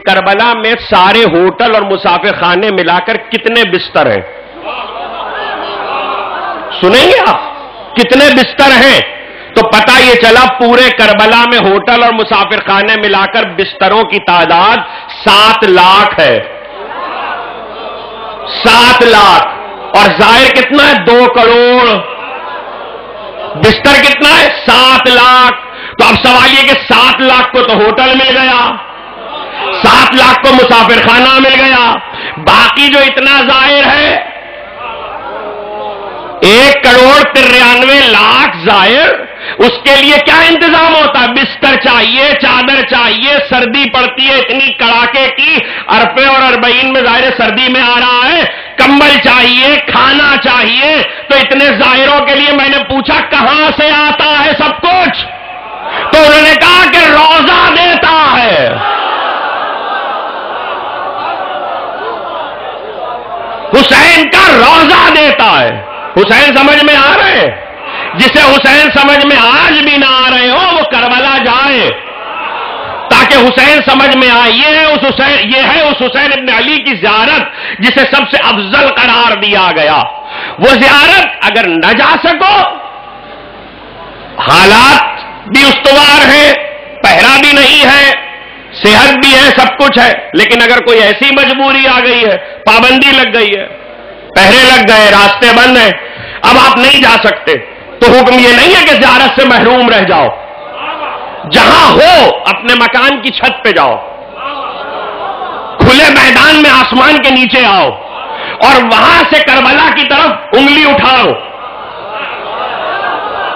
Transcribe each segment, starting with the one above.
کربلا میں سارے ہوٹل اور مسافر خانے ملا کر کتنے بستر ہیں؟ سنیں گے آپ کتنے بستر ہیں؟ تو پتہ یہ چلا پورے کربلا میں ہوٹل اور مسافر خانے ملا کر بستروں کی تعداد 7 لاکھ ہے. 7 لاکھ. اور ظاہر کتنا ہے؟ 2 کروڑ. بستر کتنا ہے؟ 7 لاکھ. تو اب سوال یہ کہ 7 لاکھ کو تو ہوٹل مل گیا, 7 لاکھ کو مسافر خانہ مل گیا, باقی جو اتنا ظاہر ہے 1,93,00,000 ظاہر, اس کے لیے کیا انتظام ہوتا ہے؟ بستر چاہیے, چادر چاہیے, سردی پڑتی ہے اتنی کڑاکے کی, عرفے اور 40 میں ظاہر سردی میں آ رہا ہے, کمبل چاہیے, کھانا چاہیے. تو اتنے ظاہروں کے لیے میں نے پوچھا کہاں سے آتا ہے سب کچھ؟ تو انہوں نے کہا کہ روزہ دیتا ہے. حسین کا روزہ دیتا ہے. حسین سمجھ میں آ رہے ہیں؟ جسے حسین سمجھ میں آج بھی نہ آ رہے ہو وہ کربلا جائے تاکہ حسین سمجھ میں آئے. یہ ہے اس حسین ابن علی کی زیارت جسے سب سے افضل قرار دیا گیا. وہ زیارت اگر نہ جا سکو, حالات بھی استوار ہیں, پہرا بھی نہیں ہے, صحت بھی ہے, سب کچھ ہے, لیکن اگر کوئی ایسی مجبوری آ گئی ہے, پابندی لگ گئی ہے, پہرے لگ گئے, راستے بند ہیں, اب آپ نہیں جا سکتے, تو حکم یہ نہیں ہے کہ زیارت سے محروم رہ جاؤ. جہاں ہو اپنے مکان کی چھت پہ جاؤ, کھلے میدان میں آسمان کے نیچے آؤ اور وہاں سے کربلا کی طرف انگلی اٹھاؤ,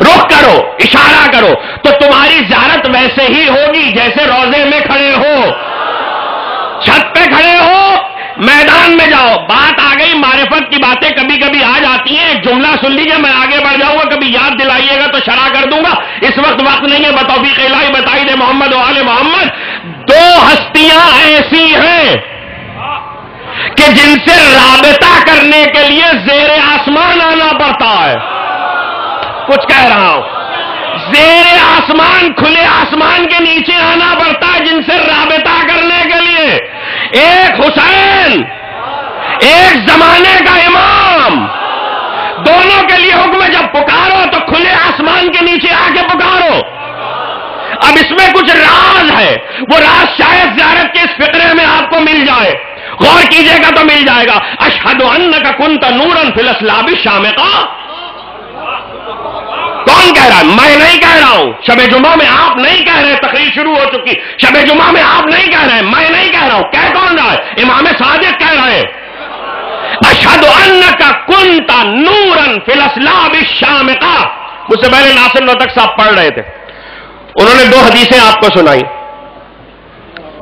رخ کرو, اشارہ کرو, تو تمہاری زیارت ویسے ہی ہوگی جیسے روزے میں کھڑے ہو, چھت پہ کھڑے ہو, میدان میں جاؤ. بات آ گئی, معرفت کی باتیں کبھی کبھی آ جاتی ہیں, ایک جملہ سن لیجئے, میں آگے بڑھ جاؤں گا, کبھی یاد دلائیے گا تو شرح کر دوں گا, اس وقت نہیں ہے. بتوفیق الہی بتائی دے محمد و آل محمد. 2 ہستیاں ایسی ہیں کہ جن سے رابطہ کرنے کے لیے زیر آسمان آنا پڑتا ہے. کچھ کہہ رہا ہوں, زیر آسمان, کھلے آسمان کے نیچے آنا پڑتا ہے جن سے رابطہ کرنے کے لیے. ایک حسین, ایک زمانے کا امام, دونوں کے لیے حکم ہے جب پکارو تو کھلے آسمان کے نیچے آ کے پکارو. اب اس میں کچھ راز ہے, وہ راز شاید زیارت کے اس فقرے میں آپ کو مل جائے, غور کیجئے گا تو مل جائے گا. اشہد انک کنت نورا فی الاسلاب الشامقہ. کون کہہ رہا ہے؟ میں نہیں کہہ رہا ہوں. شب جمعہ میں آپ نہیں کہہ رہے, تقریر شروع ہو چکی, شب جمعہ میں آپ نہیں کہہ رہے, میں نہیں کہہ رہا ہوں. کہہ کون رہا ہے؟ امام صادق کہہ رہے ہیں. اشہد انک کنت نورا فی الاسلاب الشامقہ. مجھ سے پہلے ناصر نوتک صاحب پڑھ رہے تھے, انہوں نے 2 حدیثیں آپ کو سنائی.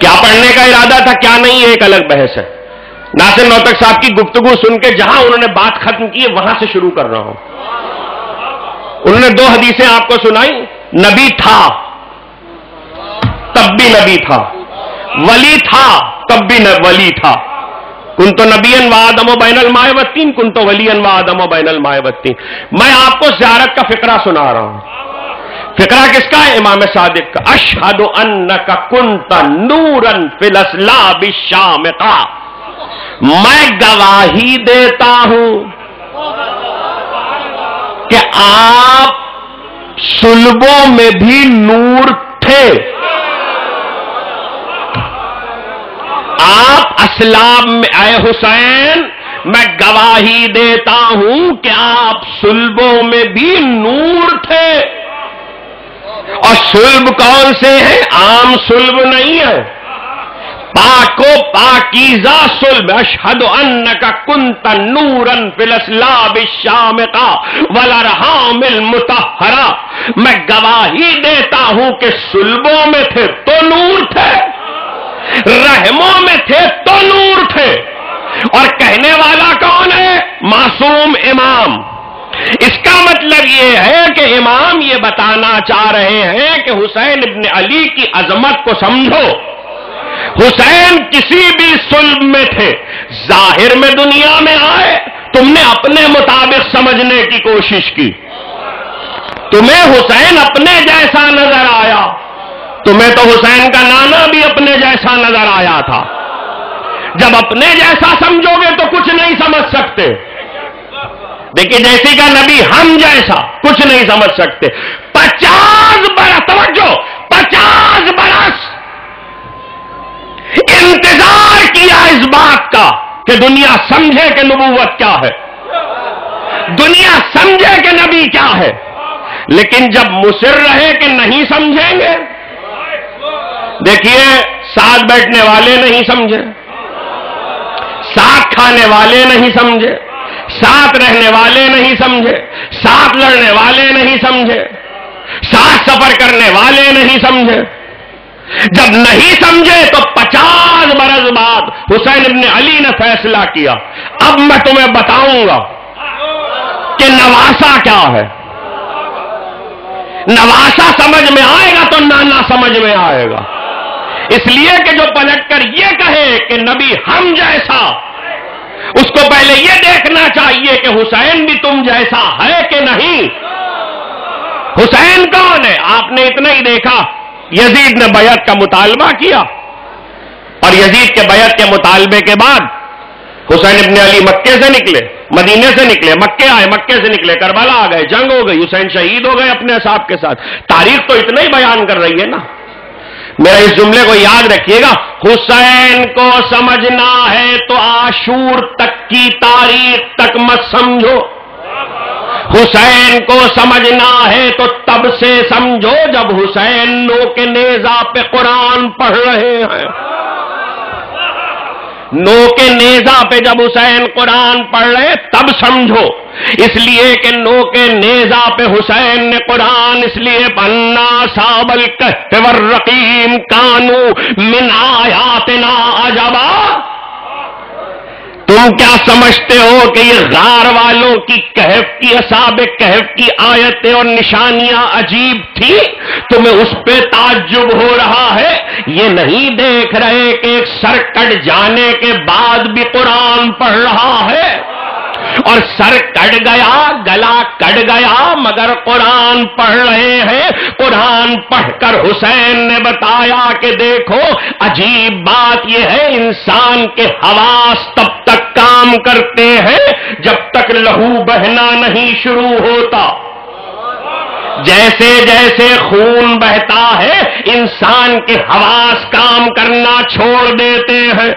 کیا پڑھنے کا ارادہ تھا کیا نہیں, ایک الگ بحث ہے. ناصر نوتک صاحب کی گفتگو سن کے جہاں انہوں نے بات ختم کی وہاں سے شروع کر رہا ہوں. انہوں نے 2 حدیثیں آپ کو سنائی. نبی تھا تب بھی نبی تھا, ولی تھا تب بھی ولی تھا. کنتو نبیًا وآدم بین الماء والطین کنتو ولیًا وآدم بین الماء والطین. میں آپ کو زیارت کا فقرہ سنا رہا ہوں. فقرہ کس کا ہے؟ امام صادق کا. اشہد انک کنت نورا فی الاسلاب الشامقہ. میں گواہی دیتا ہوں کہ آپ صلبوں میں بھی نور تھے, آپ اسلام میں, اے حسین میں گواہی دیتا ہوں کہ آپ صلبوں میں بھی نور تھے. اور صلب کون سے ہیں؟ عام صلب نہیں ہے, پاک و پاکیزہ صلب. اشہد انک کنت نورا فی الاسلاب الشامقہ والارحام المطہرہ. میں گواہی دیتا ہوں کہ صلبوں میں تھے تو نور تھے, رحموں میں تھے تو نور تھے. اور کہنے والا کون ہے؟ معصوم امام. اس کا مطلب یہ ہے کہ امام یہ بتانا چاہ رہے ہیں کہ حسین ابن علی کی عظمت کو سمجھو. حسین کسی بھی صلب میں تھے, ظاہر میں دنیا میں آئے, تم نے اپنے مطابق سمجھنے کی کوشش کی, تمہیں حسین اپنے جیسا نظر آیا, تمہیں تو حسین کا نانا بھی اپنے جیسا نظر آیا تھا. جب اپنے جیسا سمجھو گے تو کچھ نہیں سمجھ سکتے. دیکھیے جیسے کا نبی ہم جیسا کچھ نہیں سمجھ سکتے. 50 برس توجہ 50 برس انتظار کیا اس بات کا کہ دنیا سمجھے کہ نبوت کیا ہے, دنیا سمجھے کہ نبی کیا ہے. لیکن جب مصر رہے کہ نہیں سمجھیں گے, دیکھیے ساتھ بیٹھنے والے نہیں سمجھے, ساتھ کھانے والے نہیں سمجھے, ساتھ رہنے والے نہیں سمجھے, ساتھ لڑنے والے نہیں سمجھے, ساتھ سفر کرنے والے نہیں سمجھے. جب نہیں سمجھے تو 50 برس بعد حسین ابن علی نے فیصلہ کیا, اب میں تمہیں بتاؤں گا کہ نواسا کیا ہے. نواسا سمجھ میں آئے گا تو نانا سمجھ میں آئے گا. اس لیے کہ جو پلٹ کر یہ کہے کہ نبی ہم جیسا, اس کو پہلے یہ دیکھنا چاہیے کہ حسین بھی تم جیسا ہے کہ نہیں. حسین کون ہے؟ آپ نے اتنا ہی دیکھا, یزید نے بیعت کا مطالبہ کیا اور یزید کے بیعت کے مطالبے کے بعد حسین ابن علی مکے سے نکلے, مدینے سے نکلے, مکے آئے, مکے سے نکلے کربلا آ گئے, جنگ ہو گئی, حسین شہید ہو گئے اپنے اصحاب کے ساتھ. تاریخ تو اتنا ہی بیان کر رہی ہے نا. میرا اس جملے کو یاد رکھیے گا, حسین کو سمجھنا ہے تو عاشور تک کی تاریخ تک مت سمجھو. حسین کو سمجھنا ہے تو تب سے سمجھو جب حسین نو کے نیزہ پہ قرآن پڑھ رہے ہیں. نو کے نیزہ پہ جب حسین قرآن پڑھ رہے تب سمجھو. اس لیے کہ نو کے نیزہ پہ حسین نے قرآن اس لیے پڑھنا, صاب الکہف والرقیم کانو من آیاتنا عجبا. تم کیا سمجھتے ہو کہ یہ غار والوں کی کہف کی, اصحاب کہف کی آیتیں اور نشانیاں عجیب تھی؟ تمہیں اس پہ تعجب ہو رہا ہے. یہ نہیں دیکھ رہے کہ ایک سر کٹ جانے کے بعد بھی قرآن پڑھ رہا ہے, اور سر کٹ گیا, گلا کٹ گیا, مگر قرآن پڑھ رہے ہیں. قرآن پڑھ کر حسین نے بتایا کہ دیکھو عجیب بات یہ ہے, انسان کے حواس تب تک کام کرتے ہیں جب تک لہو بہنا نہیں شروع ہوتا. جیسے جیسے خون بہتا ہے انسان کے حواس کام کرنا چھوڑ دیتے ہیں,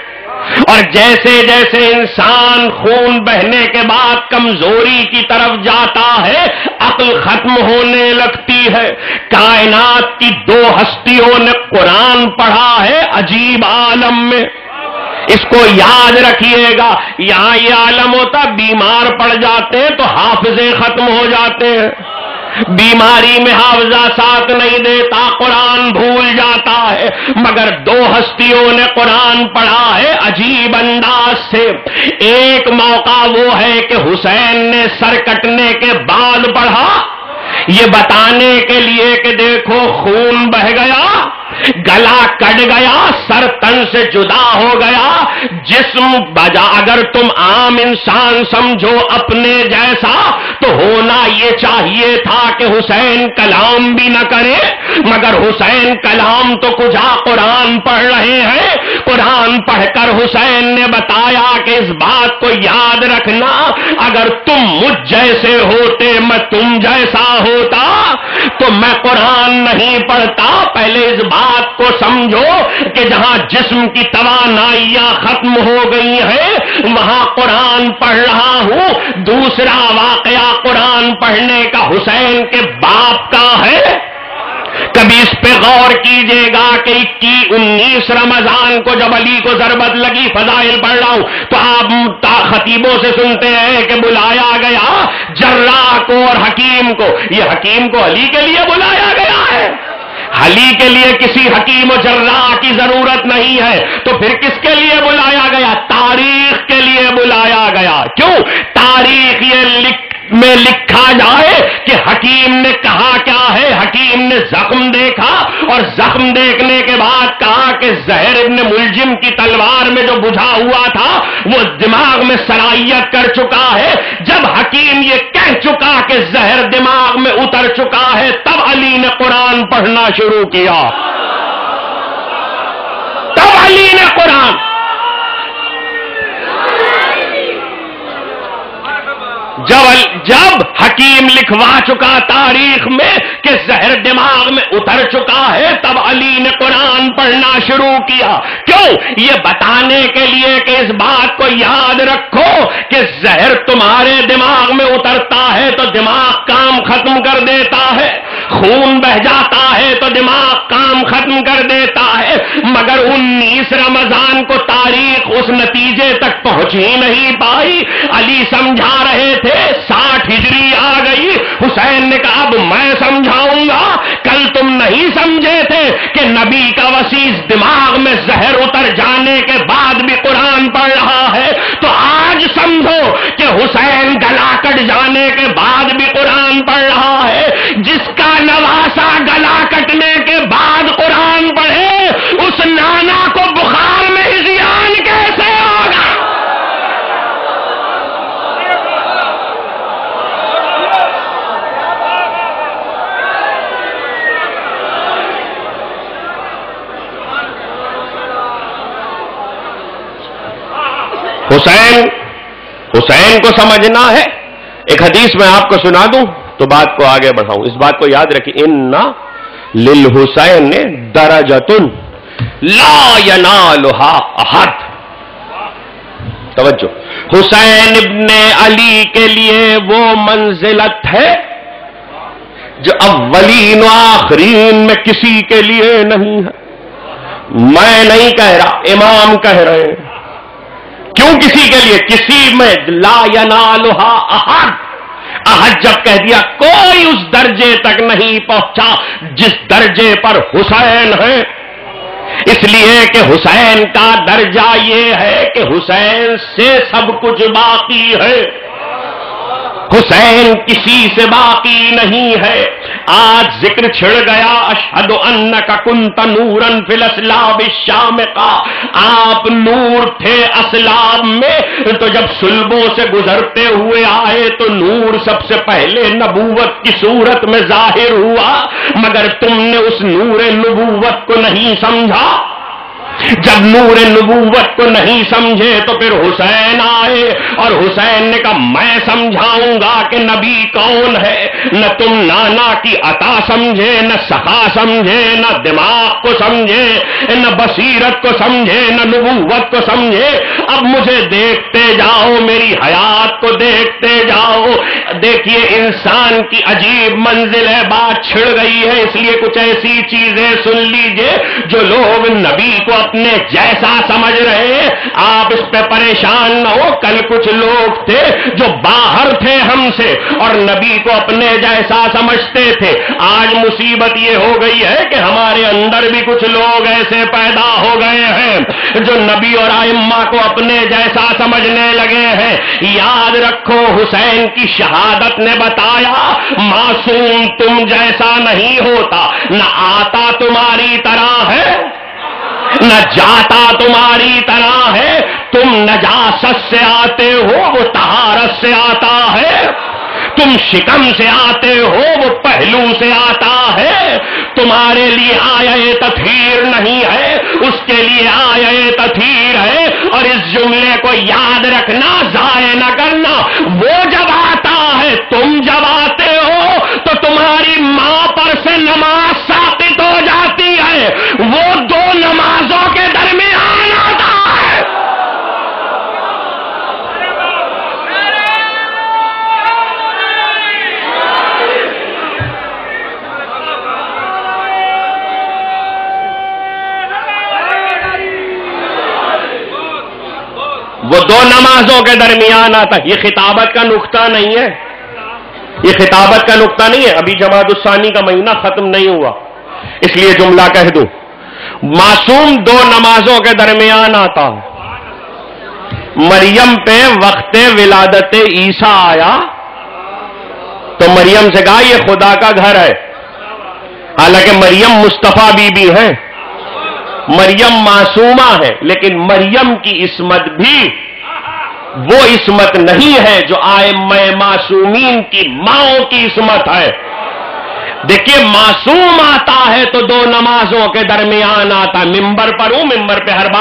اور جیسے جیسے انسان خون بہنے کے بعد کمزوری کی طرف جاتا ہے عقل ختم ہونے لگتی ہے. کائنات کی 2 ہستیوں نے قرآن پڑھا ہے عجیب عالم میں. اس کو یاد رکھیے گا, یہاں یہ عالم ہوتا بیمار پڑ جاتے ہیں تو حافظے ختم ہو جاتے ہیں. بیماری میں حافظہ ساتھ نہیں دیتا, قرآن بھول جاتا ہے. مگر 2 ہستیوں نے قرآن پڑھا ہے عجیب انداز سے. ایک موقع وہ ہے کہ حسین نے سر کٹنے کے بعد پڑھا, یہ بتانے کے لیے کہ دیکھو خون بہ گیا, گلا کٹ گیا, سر تن سے جدا ہو گیا, جسم بجا. اگر تم عام انسان سمجھو اپنے جیسا تو ہونا یہ چاہیے تھا کہ حسین کلام بھی نہ کرے, مگر حسین کلام تو کجا قرآن پڑھ رہے ہیں. قرآن پڑھ کر حسین نے بتایا کہ اس بات کو یاد رکھنا, اگر تم مجھ جیسے ہوتے, میں تم جیسا ہوتا تو میں قرآن نہیں پڑھتا. پہلے اس بات کو سمجھو کہ جہاں جسم کی توانائیاں ختم ہو گئی ہیں وہاں قرآن پڑھ رہا ہوں. دوسرا واقعہ قرآن پڑھنے کا حسین کے باپ کا ہے. کبھی اس پہ غور کیجئے گا کہ 19 رمضان کو جب علی کو ضربت لگی, فضائل پڑھ رہا ہوں تو آپ خطیبوں سے سنتے ہیں کہ بلایا گیا جراح کو اور حکیم کو. یہ حکیم کو علی کے لیے بلایا گیا ہے, علی کے لیے کسی حکیم و جراح کی ضرورت نہیں ہے. تو پھر کس کے لیے بلایا گیا؟ تاریخ کے لیے بلایا گیا. کیوں؟ تاریخ یہ میں لکھا جائے کہ حکیم نے کہا کیا ہے. حکیم نے زخم دیکھا اور زخم دیکھنے کے بعد کہا کہ زہر ابن ملجم کی تلوار میں جو بجھا ہوا تھا وہ دماغ میں سرائیت کر چکا ہے. جب حکیم یہ کہہ چکا کہ زہر دماغ میں اتر چکا ہے تب علی نے قرآن پڑھنا شروع کیا. علی نے قرآن. جب حکیم لکھوا چکا تاریخ میں کہ زہر دماغ میں اتر چکا ہے، تب علی نے قرآن پڑھنا شروع کیا. کیوں؟ یہ بتانے کے لیے کہ اس بات کو یاد رکھو کہ زہر تمہارے دماغ میں اترتا ہے تو دماغ کام ختم کر دیتا ہے، خون بہ جاتا ہے تو دماغ کام ختم کر دیتا ہے. مگر 19 رمضان کو تاریخ اس نتیجے تک پہنچ ہی نہیں پائی. علی سمجھا رہے تھے، 60 ہجری آ گئی. حسین نے کہا اب میں سمجھاؤں گا. کل تم نہیں سمجھے تھے کہ نبی کا وسیع دماغ میں زہر اتر جانے کے بعد بھی قرآن پڑھ رہا ہے، تو آج سمجھو کہ حسین گلا کٹ جانے کے بعد بھی قرآن پڑھ رہا ہے. جس کا نواسا گلا کٹنے کے بعد قرآن پڑھے، اس نانا کو بخار میں ہذیان کیسے ہوگا؟ حسین کو سمجھنا ہے. ایک حدیث میں آپ کو سنا دوں تو بات کو آگے بڑھاؤں. اس بات کو یاد رکھیں، ان للحسین درجۃ لا ینالھا احد. توجہ، حسین ابن علی کے لیے وہ منزلت ہے جو اولین و آخرین میں کسی کے لیے نہیں ہے. میں نہیں کہہ رہا، امام کہہ رہے ہیں. کیوں کسی کے لیے؟ کسی میں لا ینالھا احد. احد جب کہہ دیا، کوئی اس درجے تک نہیں پہنچا جس درجے پر حسین ہے. اس لیے کہ حسین کا درجہ یہ ہے کہ حسین سے سب کچھ باقی ہے، حسین کسی سے باقی نہیں ہے. آج ذکر چھڑ گیا، اشہد انک کنت نورا فی الاسلاب الشامقہ. آپ نور تھے اسلاب میں، تو جب صلبوں سے گزرتے ہوئے آئے تو نور سب سے پہلے نبوت کی صورت میں ظاہر ہوا. مگر تم نے اس نور نبوت کو نہیں سمجھا. جب نور نبوت کو نہیں سمجھے تو پھر حسین آئے، اور حسین نے کہا میں سمجھاؤں گا کہ نبی کون ہے. نہ تم نانا کی عطا سمجھے، نہ سخا سمجھے، نہ دماغ کو سمجھے، نہ بصیرت کو سمجھے، نہ نبوت کو سمجھے. اب مجھے دیکھتے جاؤ، میری حیات کو دیکھتے جاؤ. دیکھیے انسان کی عجیب منزل ہے. بات چھڑ گئی ہے، اس لیے کچھ ایسی چیزیں سن لیجئے جو لوگ نبی کو اپنے جیسا سمجھ رہے ہیں. آپ اس پہ پریشان نہ ہو. کل کچھ لوگ تھے جو باہر تھے ہم سے اور نبی کو اپنے جیسا سمجھتے تھے. آج مصیبت یہ ہو گئی ہے کہ ہمارے اندر بھی کچھ لوگ ایسے پیدا ہو گئے ہیں جو نبی اور ائمہ کو اپنے جیسا سمجھنے لگے ہیں. یاد رکھو، حسین کی شہادت نے بتایا معصوم تم جیسا نہیں ہوتا. نہ آتا تمہاری طرح ہے، نہ جاتا تمہاری طرح ہے. تم نجاست سے آتے ہو، وہ طہارت سے آتا ہے. تم شکم سے آتے ہو، وہ پہلو سے آتا ہے. تمہارے لیے آیے تطہیر نہیں ہے، اس کے لیے آیے تطہیر ہے. اور اس جملے کو یاد رکھنا، ضائع نہ کرنا. وہ جب آتا ہے، تم جب آتے ہو تو تمہاری ماں پر سے نماز ساقط ہو جاتی ہے. وہ دو نمازوں کے درمیان آتا ہے. وہ دو نمازوں کے درمیان آتا. یہ خطابت کا نقطہ نہیں ہے، یہ خطابت کا نقطہ نہیں ہے. ابھی جماعت الثانی کا مہینہ ختم نہیں ہوا، اس لیے جملہ کہہ دوں. معصوم دو نمازوں کے درمیان آتا ہے. مریم پہ وقت ولادت عیسیٰ آیا تو مریم سے کہا یہ خدا کا گھر ہے. حالانکہ مریم مصطفیٰ بی بی ہے، مریم معصومہ ہے، لیکن مریم کی عصمت بھی وہ عصمت نہیں ہے جو ائمہ معصومین کی ماؤں کی عصمت ہے. دیکھیے معصوم آتا ہے تو دو نمازوں کے درمیان آتا، ممبر پر ہوں، ممبر پہ ہر بات